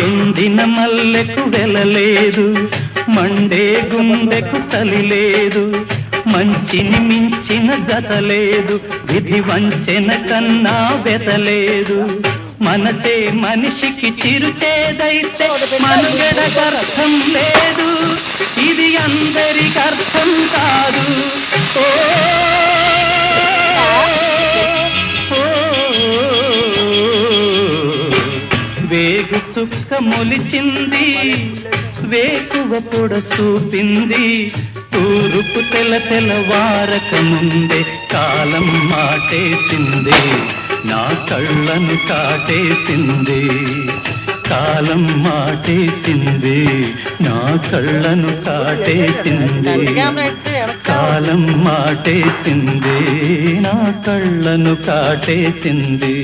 ఎండిన మల్లెకు వెలలేదు, మండే గుండెకు చలి లేదు, మంచిని మించిన జతలేదు, విధి వంచెన కన్నా వెతలేదు. మనసే మనిషికి చిరుచేదైతే మనుగడకర్థం లేదు, ఇది అందరికి అర్థం కాదు. ఓ వేగు చుక్క మొలిచింది, వేకువ పొడ చూపింది, తూరుపు తెల్లవారక ముందే కాలం మాటేసింది, నా కళ్ళను కాటేసింది. కాలం మాటేసింది, నా కళ్ళను కాటేసింది. కాలం మాటేసింది, నా కళ్ళను కాటేసింది.